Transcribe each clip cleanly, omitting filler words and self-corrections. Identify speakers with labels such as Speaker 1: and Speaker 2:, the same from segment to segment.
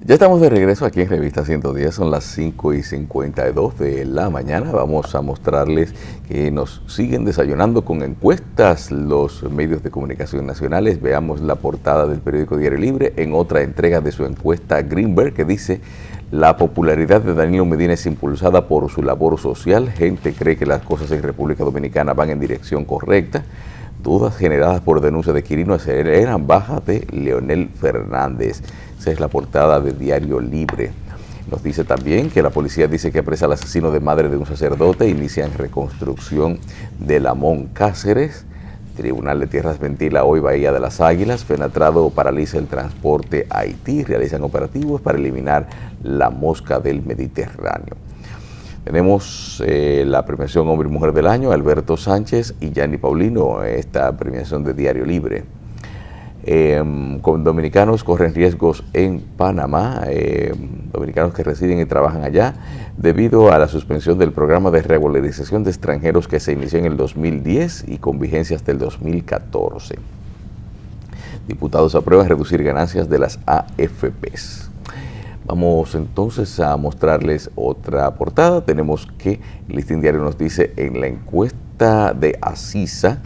Speaker 1: Ya estamos de regreso aquí en Revista 110, son las 5:52 de la mañana. Vamos a mostrarles que nos siguen desayunando con encuestas los medios de comunicación nacionales. Veamos la portada del periódico Diario Libre en otra entrega de su encuesta Greenberg, que dice: la popularidad de Danilo Medina es impulsada por su labor social. Gente cree que las cosas en República Dominicana van en dirección correcta. Dudas generadas por denuncia de Quirino aceleran baja de Leonel Fernández. Esa es la portada de Diario Libre. Nos dice también que la policía dice que apresa al asesino de madre de un sacerdote. Inician reconstrucción de Lamón Cáceres. Tribunal de Tierras ventila hoy Bahía de las Águilas. Fenatrado paraliza el transporte a Haití. Realizan operativos para eliminar la mosca del Mediterráneo. Tenemos la premiación Hombre y Mujer del Año, Alberto Sánchez y Gianni Paulino, esta premiación de Diario Libre. Con dominicanos corren riesgos en Panamá, dominicanos que residen y trabajan allá, debido a la suspensión del programa de regularización de extranjeros que se inició en el 2010 y con vigencia hasta el 2014. Diputados aprueban reducir ganancias de las AFPs. Vamos entonces a mostrarles otra portada. Tenemos que el Listín Diario nos dice: en la encuesta de Asisa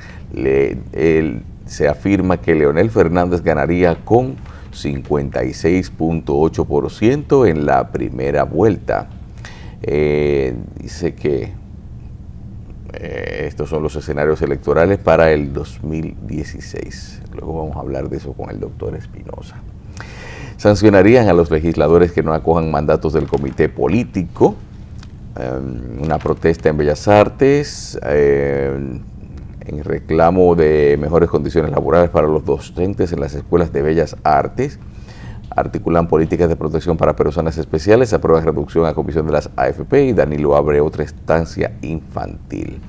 Speaker 1: se afirma que Leonel Fernández ganaría con 56.8% en la primera vuelta. Dice que estos son los escenarios electorales para el 2016. Luego vamos a hablar de eso con el doctor Espinosa. Sancionarían a los legisladores que no acojan mandatos del comité político. Una protesta en Bellas Artes en reclamo de mejores condiciones laborales para los docentes en las escuelas de Bellas Artes. Articulan políticas de protección para personas especiales. Aprueban reducción a comisión de las AFP y Danilo abre otra estancia infantil.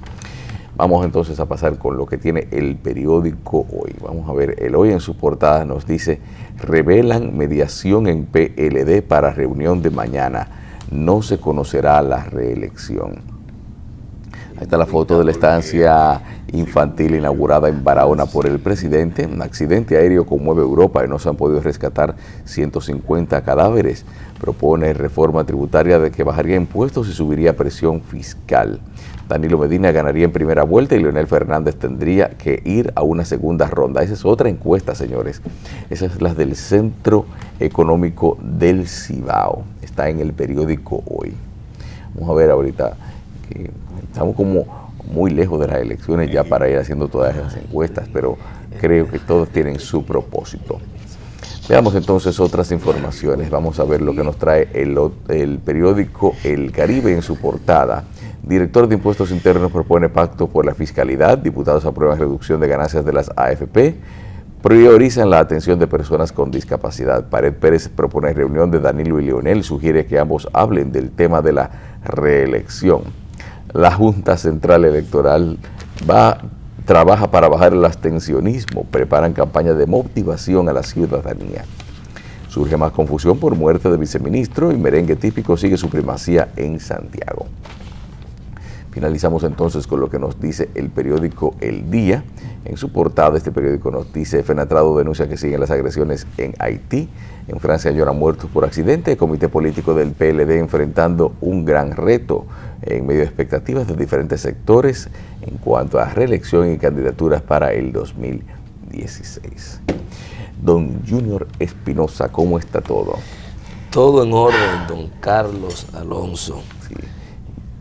Speaker 1: Vamos entonces a pasar con lo que tiene el periódico Hoy. Vamos a ver, el Hoy en su portada nos dice: revelan mediación en PLD para reunión de mañana. No se conocerá la reelección. Ahí está la foto de la estancia infantil inaugurada en Barahona por el presidente. Un accidente aéreo conmueve Europa y no se han podido rescatar 150 cadáveres. Propone reforma tributaria de que bajaría impuestos y subiría presión fiscal. Danilo Medina ganaría en primera vuelta y Leonel Fernández tendría que ir a una segunda ronda. Esa es otra encuesta, señores. Esa es la del Centro Económico del Cibao. Está en el periódico Hoy. Vamos a ver ahorita que estamos como muy lejos de las elecciones ya para ir haciendo todas esas encuestas, pero creo que todos tienen su propósito. Veamos entonces otras informaciones. Vamos a ver lo que nos trae el periódico El Caribe en su portada. Director de Impuestos Internos propone pacto por la fiscalidad. Diputados aprueban reducción de ganancias de las AFP. Priorizan la atención de personas con discapacidad. Pared Pérez propone reunión de Danilo y Leonel. Sugiere que ambos hablen del tema de la reelección. La Junta Central Electoral trabaja para bajar el abstencionismo. Preparan campaña de motivación a la ciudadanía. Surge más confusión por muerte de viceministro y merengue típico sigue su primacía en Santiago. Finalizamos entonces con lo que nos dice el periódico El Día. En su portada este periódico nos dice: Fenatrado denuncia que siguen las agresiones en Haití. En Francia lloran muertos por accidente. El comité político del PLD enfrentando un gran reto en medio de expectativas de diferentes sectores en cuanto a reelección y candidaturas para el 2016. Don Junior Espinosa, ¿cómo está todo?
Speaker 2: Todo en orden, don Carlos Alonso.
Speaker 1: Sí.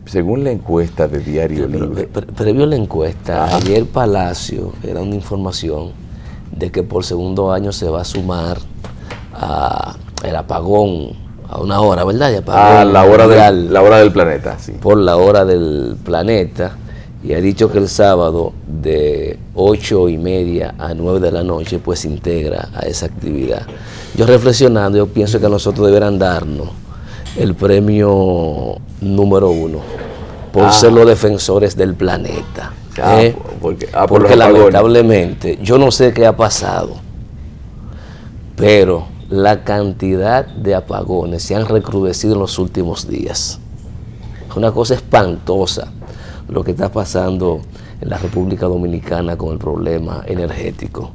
Speaker 1: Según la encuesta de Diario Libre.
Speaker 2: Previo a la encuesta, ayer Palacio era una información de que por segundo año se va a sumar a el apagón, a una hora, ¿verdad?
Speaker 1: La hora del planeta, sí.
Speaker 2: Por la hora del planeta, y ha dicho que el sábado de 8:30 a 9 de la noche pues se integra a esa actividad. Yo reflexionando, yo pienso que nosotros deberán darnos el premio número 1 por ser los defensores del planeta. Porque lamentablemente, yo no sé qué ha pasado, pero la cantidad de apagones se han recrudecido en los últimos días. Es una cosa espantosa lo que está pasando en la República Dominicana con el problema energético.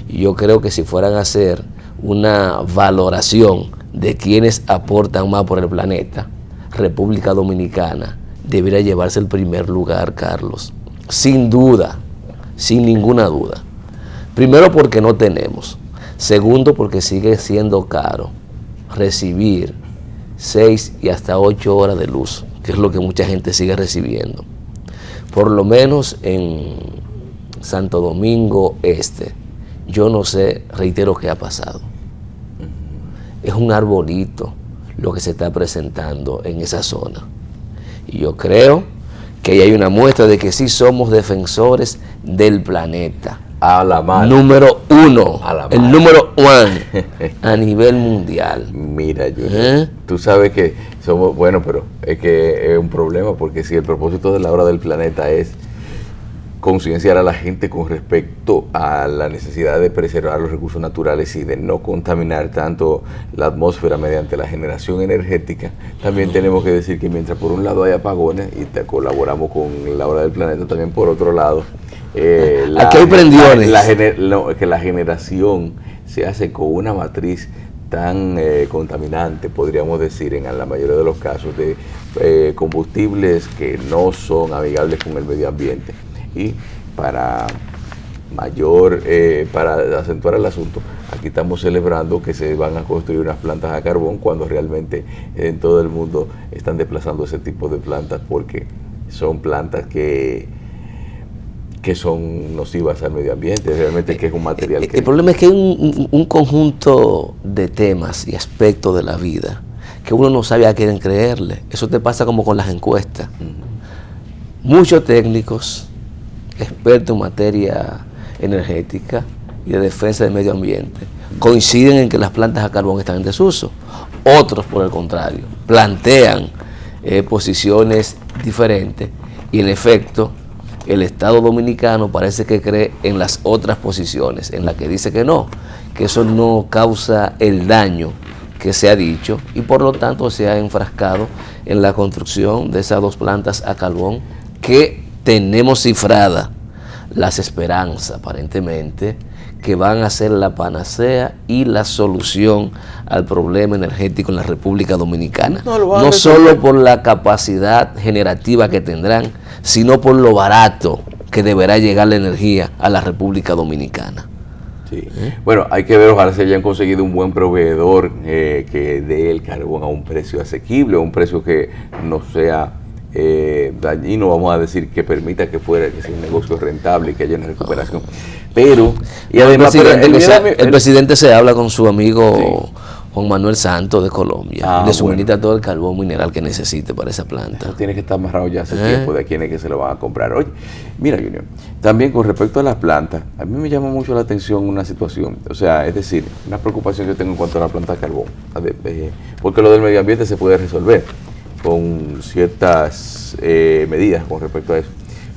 Speaker 2: Y yo creo que si fueran a hacer una valoración de quienes aportan más por el planeta, República Dominicana debería llevarse el primer lugar, Carlos. Sin duda, sin ninguna duda. Primero porque no tenemos. Segundo porque sigue siendo caro recibir 6 y hasta 8 horas de luz, que es lo que mucha gente sigue recibiendo. Por lo menos en Santo Domingo Este, yo no sé, reitero, qué ha pasado. Es un arbolito lo que se está presentando en esa zona. Y yo creo que ahí hay una muestra de que sí somos defensores del planeta.
Speaker 1: A la mano.
Speaker 2: Número 1, el
Speaker 1: mano.
Speaker 2: número 1 a nivel mundial.
Speaker 1: Mira, Junior, tú sabes que somos, bueno, pero es que es un problema, porque si el propósito de la hora del planeta es concienciar a la gente con respecto a la necesidad de preservar los recursos naturales y de no contaminar tanto la atmósfera mediante la generación energética, también tenemos que decir que mientras por un lado hay apagones y colaboramos con la hora del planeta, también por otro lado
Speaker 2: aquí hay prendiones.
Speaker 1: Que la generación se hace con una matriz tan contaminante, podríamos decir, en la mayoría de los casos, de combustibles que no son amigables con el medio ambiente. Y para para acentuar el asunto, aquí estamos celebrando que se van a construir unas plantas a carbón, cuando realmente en todo el mundo están desplazando ese tipo de plantas, porque son plantas que son nocivas al medio ambiente, realmente que es un material que...
Speaker 2: El problema es que hay un conjunto de temas y aspectos de la vida que uno no sabe a quién creerle. Eso te pasa como con las encuestas. Muchos técnicos, expertos en materia energética y de defensa del medio ambiente, coinciden en que las plantas a carbón están en desuso. Otros, por el contrario, plantean posiciones diferentes, y en efecto el Estado Dominicano parece que cree en las otras posiciones, en la que dice que no, que eso no causa el daño que se ha dicho, y por lo tanto se ha enfrascado en la construcción de esas 2 plantas a carbón que tenemos cifrada las esperanzas, aparentemente, que van a ser la panacea y la solución al problema energético en la República Dominicana. No solo por la capacidad generativa que tendrán, sino por lo barato que deberá llegar la energía a la República Dominicana.
Speaker 1: Sí. Bueno, hay que ver, ojalá se hayan conseguido un buen proveedor que dé el carbón a un precio asequible, un precio que no sea dañino, vamos a decir, que permita que sea un negocio rentable y que haya una recuperación. Pero, y además,
Speaker 2: el presidente se habla con su amigo Juan Manuel Santos de Colombia, y le suministra todo el carbón mineral que necesite para esa planta.
Speaker 1: Eso tiene que estar amarrado ya hace tiempo de a quienes que se lo van a comprar. Oye, mira, Junior, también con respecto a las plantas, a mí me llama mucho la atención una situación, o sea, es decir, una preocupación que tengo en cuanto a la planta de carbón, porque lo del medio ambiente se puede resolver con ciertas medidas con respecto a eso,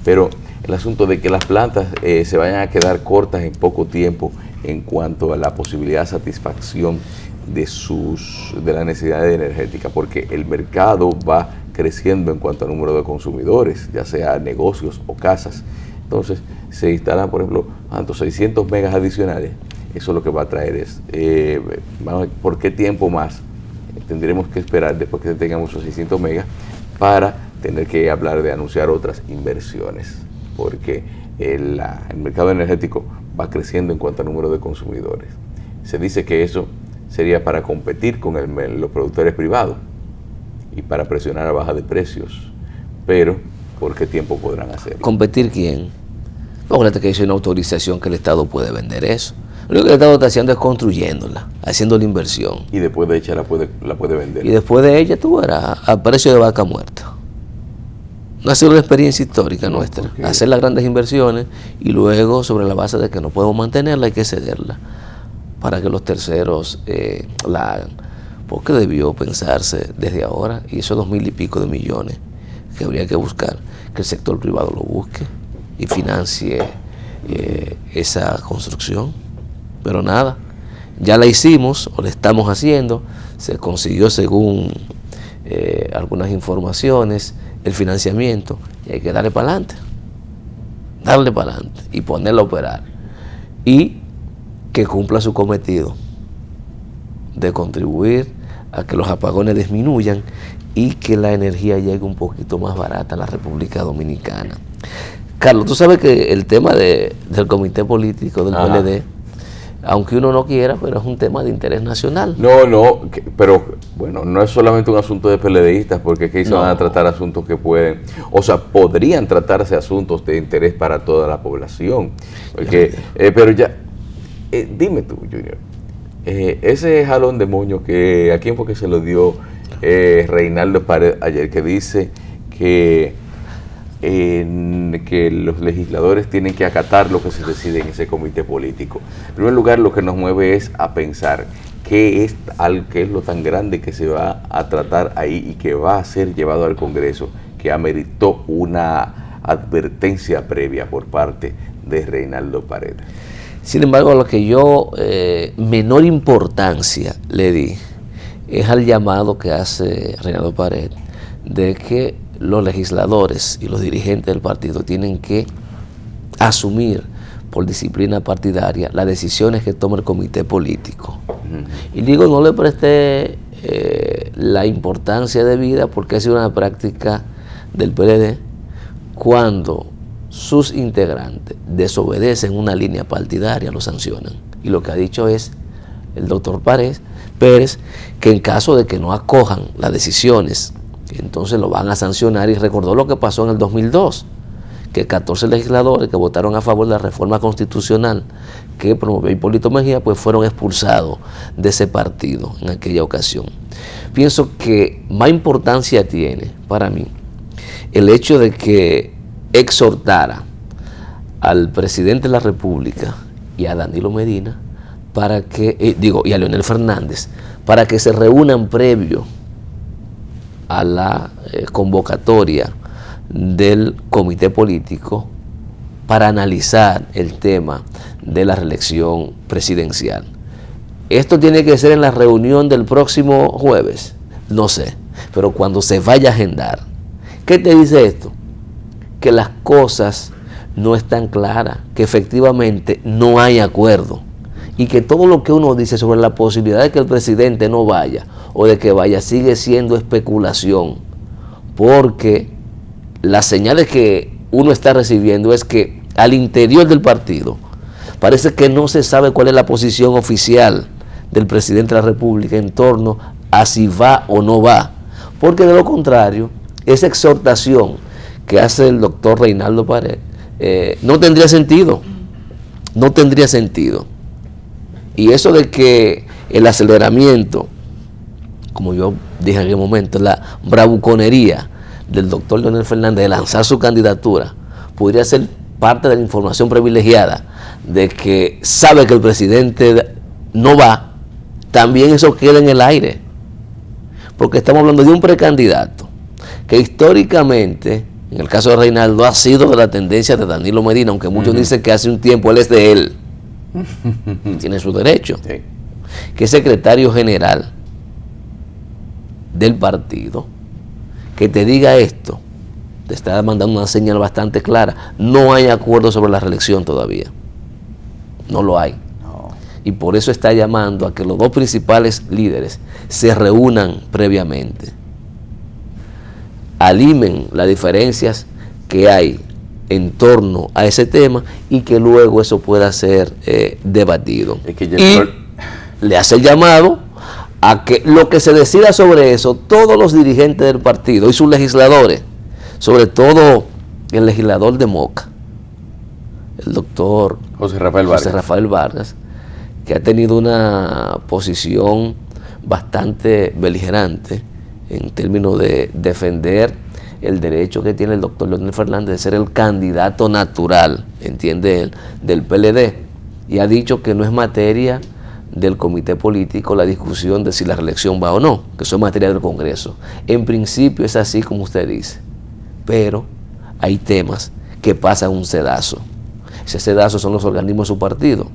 Speaker 1: pero el asunto de que las plantas se vayan a quedar cortas en poco tiempo en cuanto a la posibilidad de satisfacción de la necesidad energética, porque el mercado va creciendo en cuanto al número de consumidores, ya sea negocios o casas. Entonces se instalan, por ejemplo, 600 megas adicionales. Eso lo que va a traer es, ¿por qué tiempo más tendremos que esperar después que tengamos esos 600 megas para tener que hablar de anunciar otras inversiones? Porque el mercado energético va creciendo en cuanto al número de consumidores. Se dice que eso sería para competir con los productores privados y para presionar a baja de precios, pero ¿por qué tiempo podrán hacerlo?
Speaker 2: ¿Competir quién? Acuérdate que hay una autorización que el Estado puede vender eso. Lo único que el Estado está haciendo es construyéndola, haciendo la inversión.
Speaker 1: Y después de ella la puede vender.
Speaker 2: Y después de ella tú verás a precio de vaca muerta. No ha sido una experiencia histórica nuestra, hacer las grandes inversiones y luego, sobre la base de que no podemos mantenerla, hay que cederla para que los terceros la hagan. Porque debió pensarse desde ahora, y esos 2.000 y pico de millones que habría que buscar, que el sector privado lo busque y financie esa construcción. Pero nada, ya la hicimos o la estamos haciendo, se consiguió, según algunas informaciones, el financiamiento, y hay que darle para adelante y ponerla a operar y que cumpla su cometido, de contribuir a que los apagones disminuyan y que la energía llegue un poquito más barata a la República Dominicana. Carlos, tú sabes que el tema del comité político del PLD, aunque uno no quiera, pero es un tema de interés nacional.
Speaker 1: Pero bueno, no es solamente un asunto de PLDistas, porque aquí se van a tratar asuntos que pueden, o sea, podrían tratarse asuntos de interés para toda la población. Porque, pero ya, dime tú, Junior, ese jalón de moño que a quién fue que se lo dio Reinaldo Paredes ayer, que dice que los legisladores tienen que acatar lo que se decide en ese comité político. En primer lugar, lo que nos mueve es a pensar qué es lo tan grande que se va a tratar ahí y que va a ser llevado al Congreso, que ameritó una advertencia previa por parte de Reinaldo Paredes.
Speaker 2: Sin embargo, lo que yo menor importancia le di es al llamado que hace Reinaldo Paredes de que los legisladores y los dirigentes del partido tienen que asumir por disciplina partidaria las decisiones que toma el comité político. Y digo, no le presté la importancia debida porque ha sido una práctica del PLD cuando sus integrantes desobedecen una línea partidaria, lo sancionan. Y lo que ha dicho es el doctor Pérez, que en caso de que no acojan las decisiones, entonces lo van a sancionar, y recordó lo que pasó en el 2002, que 14 legisladores que votaron a favor de la reforma constitucional que promovió Hipólito Mejía, pues fueron expulsados de ese partido en aquella ocasión. Pienso que más importancia tiene para mí el hecho de que exhortara al presidente de la República y a Danilo Medina para que, y a Leonel Fernández, para que se reúnan previo a la convocatoria del comité político para analizar el tema de la reelección presidencial. Esto tiene que ser en la reunión del próximo jueves, no sé, pero cuando se vaya a agendar. ¿Qué te dice esto? Que las cosas no están claras, que efectivamente no hay acuerdo y que todo lo que uno dice sobre la posibilidad de que el presidente no vaya o de que vaya sigue siendo especulación, porque las señales que uno está recibiendo es que al interior del partido parece que no se sabe cuál es la posición oficial del presidente de la República en torno a si va o no va, porque de lo contrario, esa exhortación que hace el doctor Reinaldo Paredes no tendría sentido, y eso de que el aceleramiento, como yo dije en aquel momento, la bravuconería del doctor Leonel Fernández de lanzar su candidatura, podría ser parte de la información privilegiada de que sabe que el presidente no va. También eso queda en el aire, porque estamos hablando de un precandidato que históricamente, en el caso de Reinaldo, ha sido de la tendencia de Danilo Medina, aunque muchos dicen que hace un tiempo él es de él. Tiene su derecho. Sí. Que es secretario general del partido, que te diga esto, te está mandando una señal bastante clara. No hay acuerdo sobre la reelección todavía. No lo hay. No. Y por eso está llamando a que los dos principales líderes se reúnan previamente, alimen las diferencias que hay en torno a ese tema y que luego eso pueda ser debatido. Es que y le hace el llamado a que lo que se decida sobre eso, todos los dirigentes del partido y sus legisladores, sobre todo el legislador de Moca, el doctor José Rafael Vargas, que ha tenido una posición bastante beligerante en términos de defender el derecho que tiene el doctor Leonel Fernández de ser el candidato natural, entiende él, del PLD, y ha dicho que no es materia del comité político la discusión de si la reelección va o no, que eso es materia del Congreso. En principio es así como usted dice, pero hay temas que pasan un sedazo. Ese sedazo son los organismos de su partido,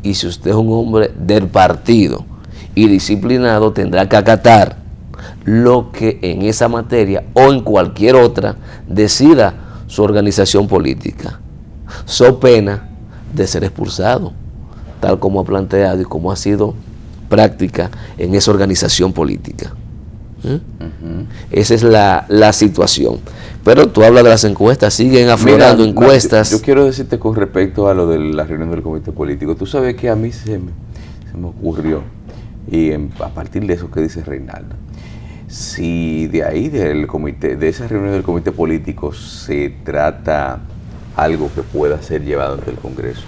Speaker 2: y si usted es un hombre del partido y disciplinado, tendrá que acatar lo que en esa materia o en cualquier otra decida su organización política, so pena de ser expulsado, tal como ha planteado y como ha sido práctica en esa organización política. Esa es la situación. Pero tú hablas de las encuestas, siguen aflorando encuestas.
Speaker 1: Yo quiero decirte con respecto a lo de la reunión del comité político. Tú sabes que a mí se me ocurrió, y a partir de eso que dice Reinaldo, si de ahí de esa reunión del comité político se trata algo que pueda ser llevado ante el Congreso,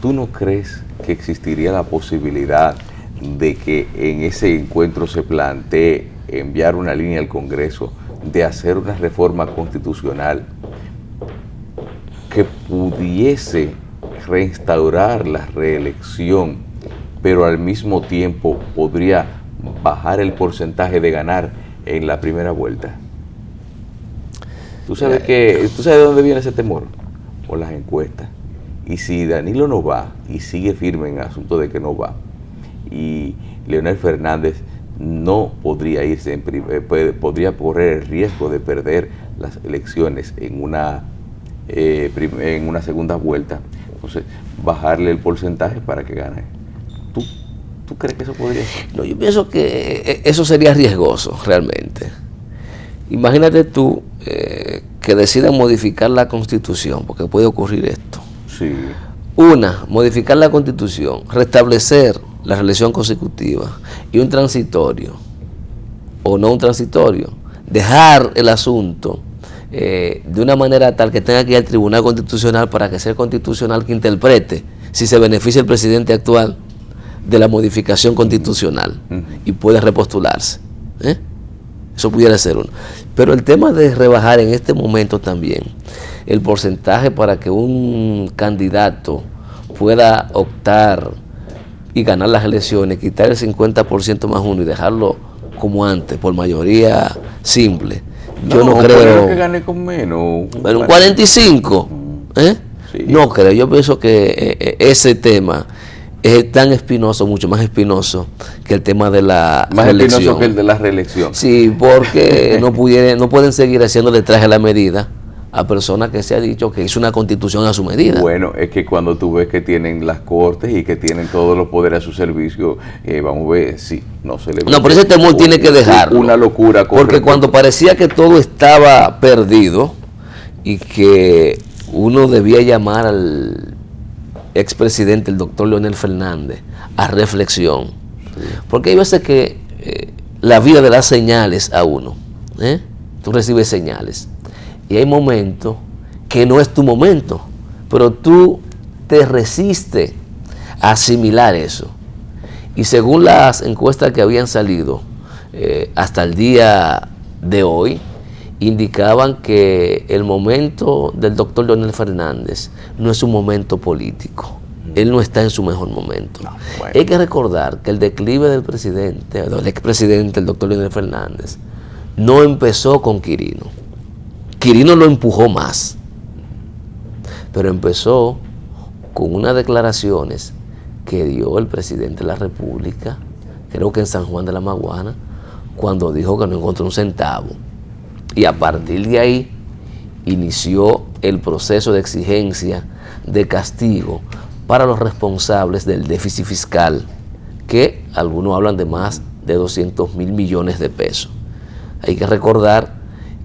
Speaker 1: ¿tú no crees que existiría la posibilidad de que en ese encuentro se plantee enviar una línea al Congreso de hacer una reforma constitucional que pudiese reinstaurar la reelección, pero al mismo tiempo podría bajar el porcentaje de ganar en la primera vuelta? ¿Tú sabes de dónde viene ese temor? Por las encuestas. Y si Danilo no va y sigue firme en el asunto de que no va, y Leonel Fernández no podría irse, podría correr el riesgo de perder las elecciones en una segunda vuelta, entonces bajarle el porcentaje para que gane. ¿Tú crees que eso podría ser?
Speaker 2: No, yo pienso que eso sería riesgoso realmente. Imagínate tú que decidan modificar la Constitución, porque puede ocurrir esto.
Speaker 1: Sí.
Speaker 2: Modificar la Constitución, restablecer la reelección consecutiva y un transitorio, o no un transitorio, dejar el asunto de una manera tal que tenga que ir al Tribunal Constitucional para que sea el Constitucional que interprete si se beneficia el presidente actual de la modificación constitucional y puede repostularse. Eso pudiera ser uno. Pero el tema de rebajar en este momento también el porcentaje para que un candidato pueda optar y ganar las elecciones, quitar el 50% más uno y dejarlo como antes, por mayoría simple. Yo no creo
Speaker 1: que gane con menos.
Speaker 2: Pero un 45, sí. No creo. Yo pienso que ese tema es tan espinoso, mucho más espinoso que el tema de la
Speaker 1: más
Speaker 2: reelección.
Speaker 1: Espinoso que el de la reelección.
Speaker 2: Sí, porque no pueden seguir haciéndole traje a la medida a personas que se ha dicho que hizo una constitución a su medida.
Speaker 1: Bueno, es que cuando tú ves que tienen las cortes y que tienen todos los poderes a su servicio, vamos a ver, sí, no se le...
Speaker 2: No, pero ese temor tiene que dejarlo.
Speaker 1: Una locura.
Speaker 2: Porque cuando parecía que todo estaba perdido y que uno debía llamar al expresidente, el doctor Leonel Fernández, a reflexión. Sí. Porque hay veces que la vida le da señales a uno. Tú recibes señales. Y hay momentos que no es tu momento, pero tú te resistes a asimilar eso. Y según las encuestas que habían salido hasta el día de hoy, indicaban que el momento del doctor Leonel Fernández no es un momento político. Él no está en su mejor momento. No, bueno. Hay que recordar que el declive del presidente, del expresidente, el doctor Leonel Fernández, no empezó con Quirino. Quirino lo empujó más, pero empezó con unas declaraciones que dio el presidente de la República, creo que en San Juan de la Maguana, cuando dijo que no encontró un centavo. Y a partir de ahí inició el proceso de exigencia de castigo para los responsables del déficit fiscal, que algunos hablan de más de 200,000 millones de pesos. Hay que recordar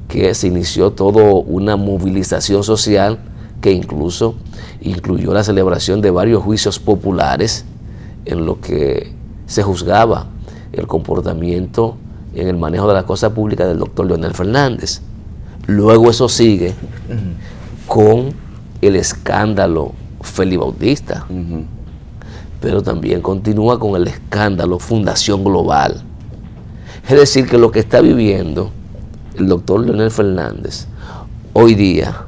Speaker 2: que se inició toda una movilización social que incluso incluyó la celebración de varios juicios populares en lo que se juzgaba el comportamiento en el manejo de la cosa pública del doctor Leonel Fernández. Luego eso sigue con el escándalo Félix Bautista, pero también continúa con el escándalo Fundación Global. Es decir, que lo que está viviendo el doctor Leonel Fernández hoy día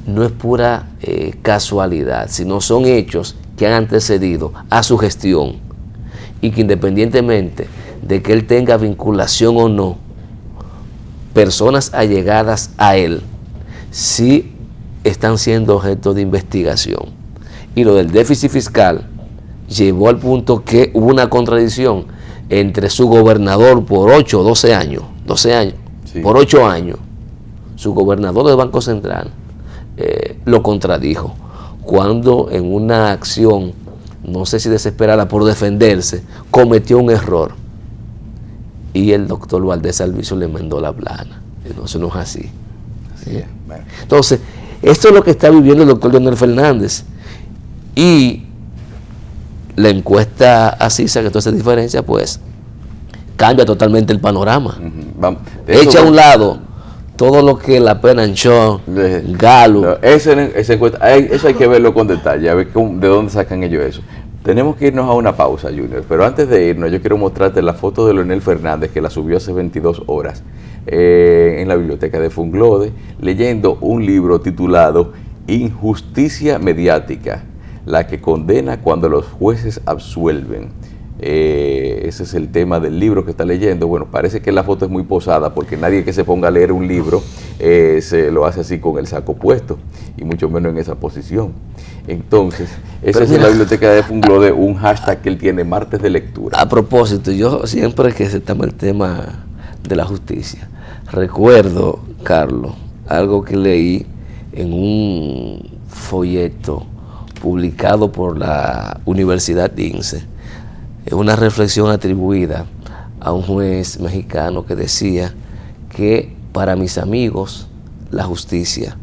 Speaker 2: no es pura casualidad, sino son hechos que han antecedido a su gestión y que independientemente de que él tenga vinculación o no, personas allegadas a él sí están siendo objeto de investigación. Y lo del déficit fiscal llevó al punto que hubo una contradicción entre su gobernador por 8 o 12 años, sí. Por 8 años, su gobernador del Banco Central lo contradijo, cuando en una acción no sé si desesperada por defenderse, cometió un error. Y el doctor Valdés Alviso le mandó la plana. Entonces no es así.
Speaker 1: Así es. Bueno.
Speaker 2: Entonces, esto es lo que está viviendo el doctor Leonel Fernández. Y la encuesta ACISA, que toda esa diferencia, pues, cambia totalmente el panorama.
Speaker 1: Vamos.
Speaker 2: Echa a un lado todo lo que la pena Anchón, Galo.
Speaker 1: No, esa encuesta, eso hay que verlo con detalle, a ver de dónde sacan ellos eso. Tenemos que irnos a una pausa, Junior, pero antes de irnos yo quiero mostrarte la foto de Leonel Fernández, que la subió hace 22 horas en la biblioteca de Funglode, leyendo un libro titulado Injusticia Mediática, la que condena cuando los jueces absuelven. Ese es el tema del libro que está leyendo. Bueno, parece que la foto es muy posada, porque nadie que se ponga a leer un libro se lo hace así con el saco puesto, y mucho menos en esa posición. Entonces, esa es en la biblioteca de Funglode, un hashtag que él tiene, martes de lectura.
Speaker 2: A propósito, yo siempre que se toma el tema de la justicia, recuerdo, Carlos, algo que leí en un folleto publicado por la Universidad de INSE. Es una reflexión atribuida a un juez mexicano que decía que para mis amigos la justicia,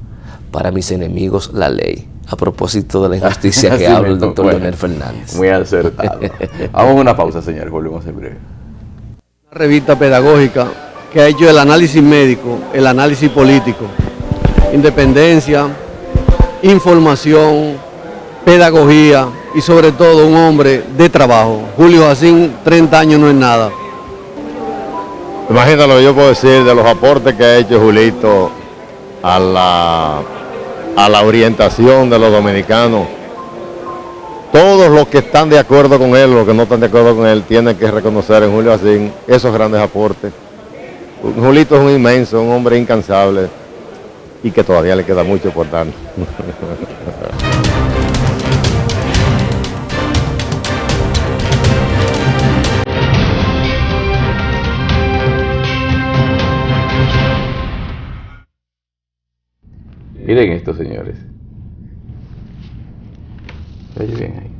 Speaker 2: para mis enemigos la ley. A propósito de la injusticia que habla el doctor Leonel Fernández.
Speaker 1: Muy acertado. Vamos a una pausa, señores, volvemos en breve.
Speaker 3: Una revista pedagógica que ha hecho el análisis médico, el análisis político, independencia, información, pedagogía y sobre todo un hombre de trabajo. Julio Jacín, 30 años no es nada.
Speaker 4: Imagínate lo que yo puedo decir de los aportes que ha hecho Julito a la orientación de los dominicanos. Todos los que están de acuerdo con él, los que no están de acuerdo con él, tienen que reconocer en Julio Jacín esos grandes aportes. Julito es un inmenso, un hombre incansable y que todavía le queda mucho por dar.
Speaker 1: Miren esto, señores. ¿Se oye bien ahí?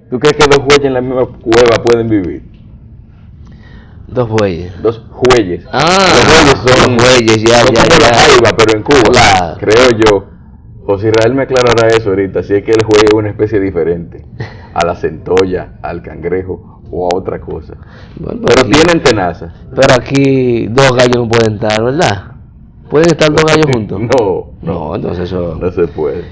Speaker 1: ¿Tú crees que dos jueyes en la misma cueva pueden vivir?
Speaker 2: Dos bueyes.
Speaker 1: Dos jueyes.
Speaker 2: Los bueyes ya.
Speaker 1: La jaiba, pero en Cuba,
Speaker 2: Claro.
Speaker 1: creo yo. José Israel me aclarará eso ahorita, si es que el juey es una especie diferente a la centolla, al cangrejo o a otra cosa.
Speaker 2: Bueno,
Speaker 1: Pero
Speaker 2: aquí,
Speaker 1: tienen tenazas.
Speaker 2: pero aquí dos gallos no pueden estar, ¿verdad? ¿Pueden estar dos gallos juntos?
Speaker 1: No,
Speaker 2: Entonces eso...
Speaker 1: no se puede.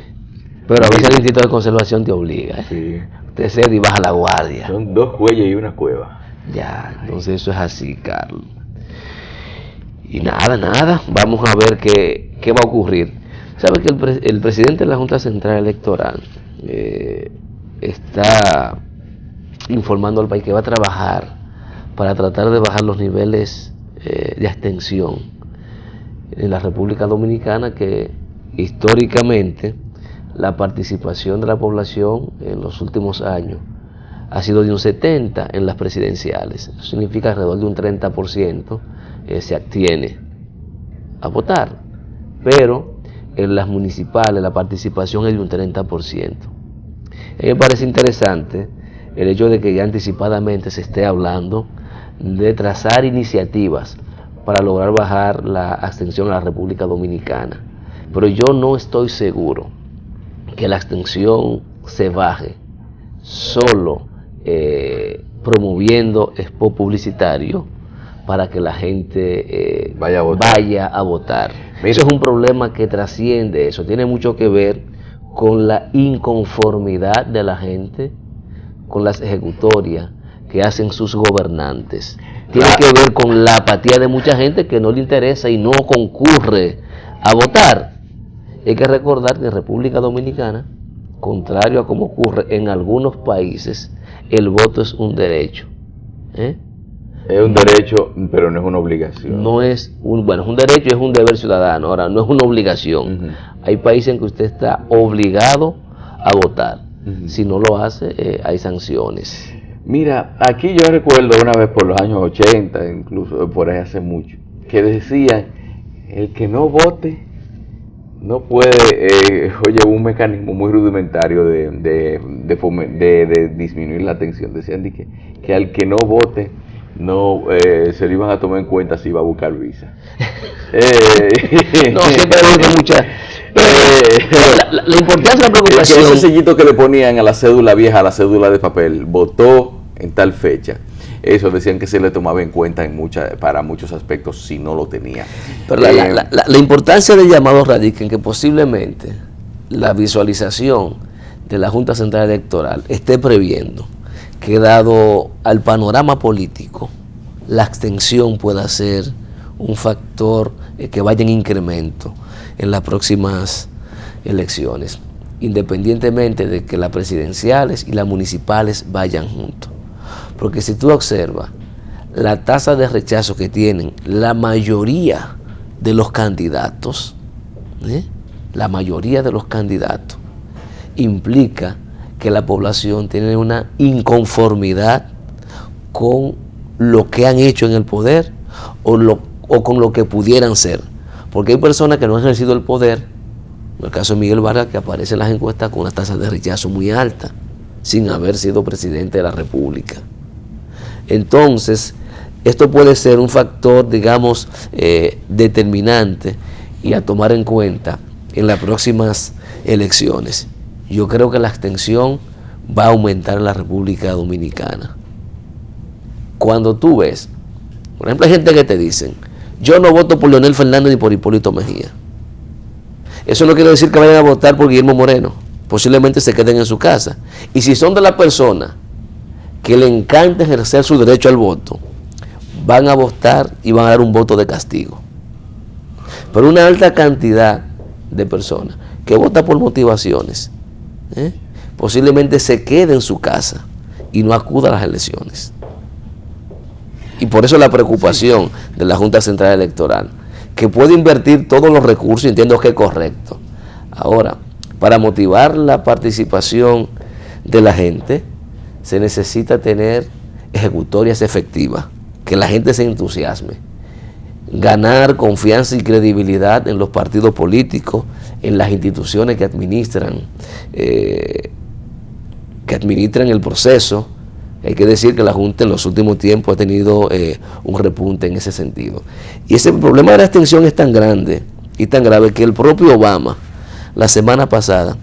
Speaker 2: Pero a veces el instinto de conservación te obliga.
Speaker 1: Sí.
Speaker 2: Te cede y baja la guardia.
Speaker 1: Son dos jueyes y una cueva.
Speaker 2: Ya, entonces eso es así, Carlos. Y nada, vamos a ver qué va a ocurrir. ¿Sabe que el presidente de la Junta Central Electoral está informando al país que va a trabajar para tratar de bajar los niveles de abstención en la República Dominicana, que históricamente la participación de la población en los últimos años ha sido de un 70% en las presidenciales? Eso significa alrededor de un 30% se abstiene a votar, pero en las municipales la participación es de un 30%. A mí me parece interesante el hecho de que ya anticipadamente se esté hablando de trazar iniciativas para lograr bajar la abstención a la República Dominicana. Pero yo no estoy seguro que la abstención se baje solo promoviendo spot publicitario para que la gente vaya a votar. Eso es un problema que trasciende eso, tiene mucho que ver con la inconformidad de la gente con las ejecutorias que hacen sus gobernantes. Tiene que ver con la apatía de mucha gente que no le interesa y no concurre a votar. Hay que recordar que en República Dominicana, contrario a como ocurre en algunos países, el voto es un derecho.
Speaker 1: Es un derecho, pero no es una obligación.
Speaker 2: No es un, bueno, es un derecho y es un deber ciudadano. Ahora, no es una obligación. Hay países en que usted está obligado a votar. Si no lo hace, hay sanciones.
Speaker 1: Mira, aquí yo recuerdo una vez por los años 80, incluso por ahí hace mucho, que decían, el que no vote no puede, un mecanismo muy rudimentario de disminuir la tensión. Decían que al que no vote no se lo iban a tomar en cuenta si iba a buscar visa.
Speaker 2: No, siempre hay mucha... la importancia de la preocupación...
Speaker 1: Ese sellito que le ponían a la cédula vieja, a la cédula de papel, votó en tal fecha. Eso decían que se le tomaba en cuenta para muchos aspectos si no lo tenía.
Speaker 2: Pero la importancia del llamado radica en que posiblemente la visualización de la Junta Central Electoral esté previendo que, dado al panorama político, la abstención pueda ser un factor que vaya en incremento en las próximas elecciones, independientemente de que las presidenciales y las municipales vayan juntos. Porque si tú observas la tasa de rechazo que tienen la mayoría de los candidatos, implica que la población tiene una inconformidad con lo que han hecho en el poder o con lo que pudieran ser. Porque hay personas que no han ejercido el poder, en el caso de Miguel Vargas, que aparece en las encuestas con una tasa de rechazo muy alta, sin haber sido presidente de la República. Entonces, esto puede ser un factor, digamos, determinante y a tomar en cuenta en las próximas elecciones. Yo creo que la abstención va a aumentar en la República Dominicana. Cuando tú ves, por ejemplo, hay gente que te dicen, yo no voto por Leonel Fernández ni por Hipólito Mejía. Eso no quiere decir que vayan a votar por Guillermo Moreno. Posiblemente se queden en su casa. Y si son de las personas que le encanta ejercer su derecho al voto, van a votar y van a dar un voto de castigo. Pero una alta cantidad de personas que vota por motivaciones, posiblemente se quede en su casa y no acuda a las elecciones. Y por eso la preocupación de la Junta Central Electoral, que puede invertir todos los recursos, entiendo que es correcto. Ahora, para motivar la participación de la gente, se necesita tener ejecutorias efectivas, que la gente se entusiasme, ganar confianza y credibilidad en los partidos políticos, en las instituciones que administran el proceso. Hay que decir que la Junta en los últimos tiempos ha tenido un repunte en ese sentido. Y ese problema de la abstención es tan grande y tan grave que el propio Obama, la semana pasada,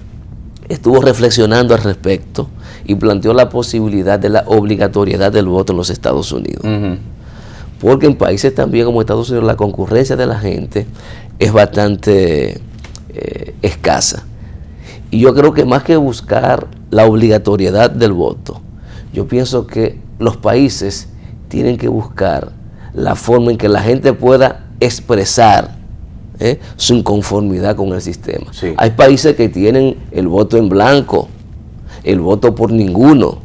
Speaker 2: estuvo reflexionando al respecto y planteó la posibilidad de la obligatoriedad del voto en los Estados Unidos. Porque en países también como Estados Unidos la concurrencia de la gente es bastante escasa. Y yo creo que más que buscar la obligatoriedad del voto, yo pienso que los países tienen que buscar la forma en que la gente pueda expresar su inconformidad con el sistema. Sí. Hay países que tienen el voto en blanco, el voto por ninguno,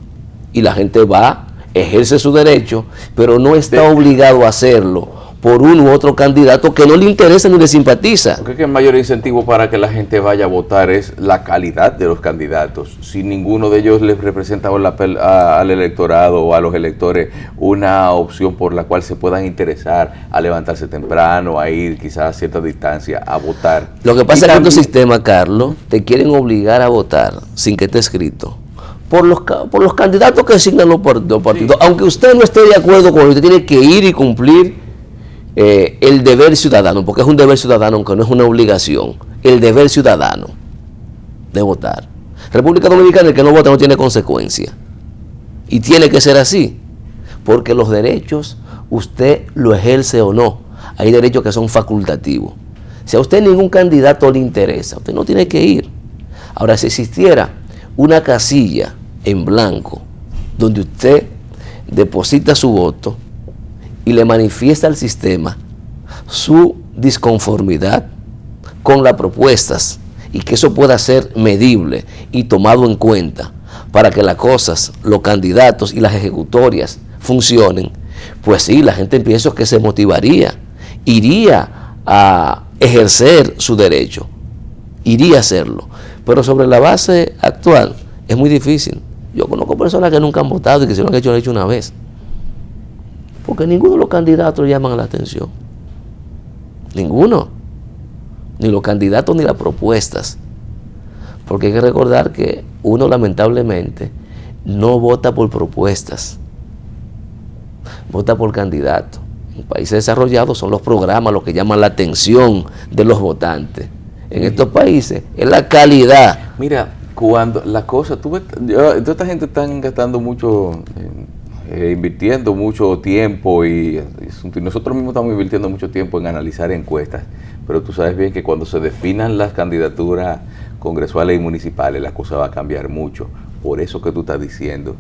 Speaker 2: y la gente va, ejerce su derecho, pero no está obligado a hacerlo por uno u otro candidato que no le interesa ni le simpatiza.
Speaker 1: Creo que el mayor incentivo para que la gente vaya a votar es la calidad de los candidatos. Si ninguno de ellos les representa al electorado o a los electores una opción por la cual se puedan interesar a levantarse temprano, a ir quizás a cierta distancia a votar.
Speaker 2: Lo que pasa es que en tu sistema, Carlos, te quieren obligar a votar sin que esté escrito, por los candidatos que asignan los partidos. Sí. Aunque usted no esté de acuerdo con él, usted tiene que ir y cumplir el deber ciudadano, porque es un deber ciudadano, aunque no es una obligación, el deber ciudadano de votar. República Dominicana, el que no vota no tiene consecuencia. Y tiene que ser así, porque los derechos usted lo ejerce o no. Hay derechos que son facultativos. Si a usted ningún candidato le interesa, usted no tiene que ir. Ahora, si existiera una casilla en blanco donde usted deposita su voto y le manifiesta al sistema su disconformidad con las propuestas y que eso pueda ser medible y tomado en cuenta para que las cosas, los candidatos y las ejecutorias funcionen, pues sí, la gente pienso que se motivaría, iría a ejercer su derecho, iría a hacerlo. Pero sobre la base actual es muy difícil. Yo conozco personas que nunca han votado y que se lo han hecho una vez. Porque ninguno de los candidatos llaman la atención. Ninguno. Ni los candidatos ni las propuestas. Porque hay que recordar que uno lamentablemente no vota por propuestas. Vota por candidatos. En países desarrollados son los programas los que llaman la atención de los votantes. En estos países es la calidad.
Speaker 1: Mira, cuando las cosas, toda esta gente están gastando mucho, invirtiendo mucho tiempo y nosotros mismos estamos invirtiendo mucho tiempo en analizar encuestas, pero tú sabes bien que cuando se definan las candidaturas congresuales y municipales, la cosa va a cambiar mucho. Por eso que tú estás diciendo,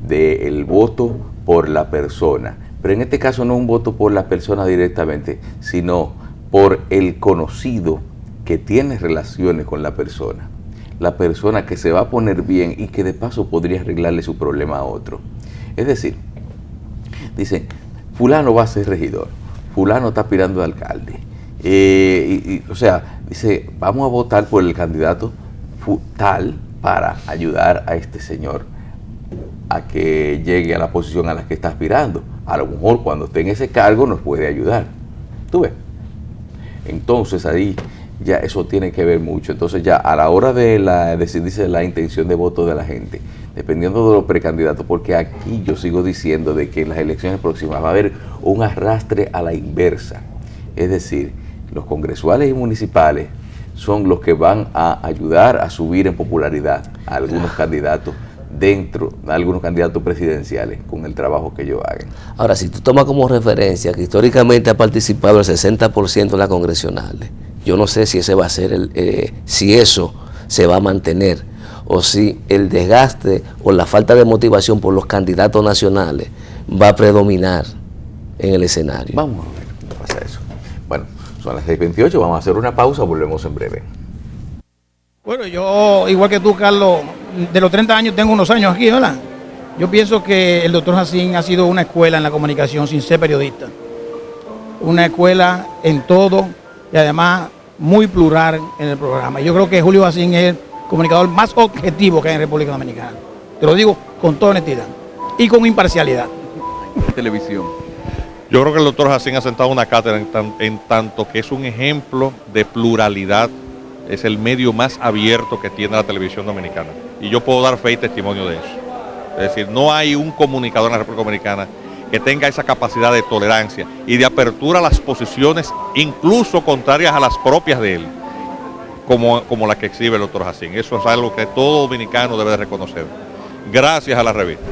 Speaker 1: del voto por la persona. Pero en este caso no un voto por la persona directamente, sino por el conocido que tiene relaciones con la persona que se va a poner bien y que de paso podría arreglarle su problema a otro. Es decir, dicen, fulano va a ser regidor, fulano está aspirando a alcalde, o sea, dice, vamos a votar por el candidato tal para ayudar a este señor a que llegue a la posición a la que está aspirando. A lo mejor cuando esté en ese cargo nos puede ayudar. ¿Tú ves? Entonces ahí ya eso tiene que ver mucho. Entonces ya a la hora de decidirse la intención de voto de la gente, dependiendo de los precandidatos, porque aquí yo sigo diciendo de que en las elecciones próximas va a haber un arrastre a la inversa. Es decir, los congresuales y municipales son los que van a ayudar a subir en popularidad a algunos candidatos algunos candidatos presidenciales con el trabajo que ellos hagan.
Speaker 2: Ahora, si tú tomas como referencia que históricamente ha participado el 60% de las congresionales, yo no sé si ese va a ser si eso se va a mantener o si el desgaste o la falta de motivación por los candidatos nacionales va a predominar en el escenario.
Speaker 1: Vamos a ver cómo pasa eso. Bueno, son las 6:28, vamos a hacer una pausa, volvemos en breve.
Speaker 5: Bueno, yo, igual que tú, Carlos, de los 30 años tengo unos años aquí, ¿verdad? Yo pienso que el doctor Jacín ha sido una escuela en la comunicación sin ser periodista. Una escuela en todo y además muy plural en el programa. Yo creo que Julio Jacín es el comunicador más objetivo que hay en República Dominicana. Te lo digo con toda honestidad y con imparcialidad.
Speaker 6: Televisión. Yo creo que el doctor Jacín ha sentado una cátedra en tanto que es un ejemplo de pluralidad. Es el medio más abierto que tiene la televisión dominicana. Y yo puedo dar fe y testimonio de eso. Es decir, no hay un comunicador en la República Dominicana que tenga esa capacidad de tolerancia y de apertura a las posiciones, incluso contrarias a las propias de él, como la que exhibe el doctor Jacín. Eso es algo que todo dominicano debe de reconocer. Gracias a la revista.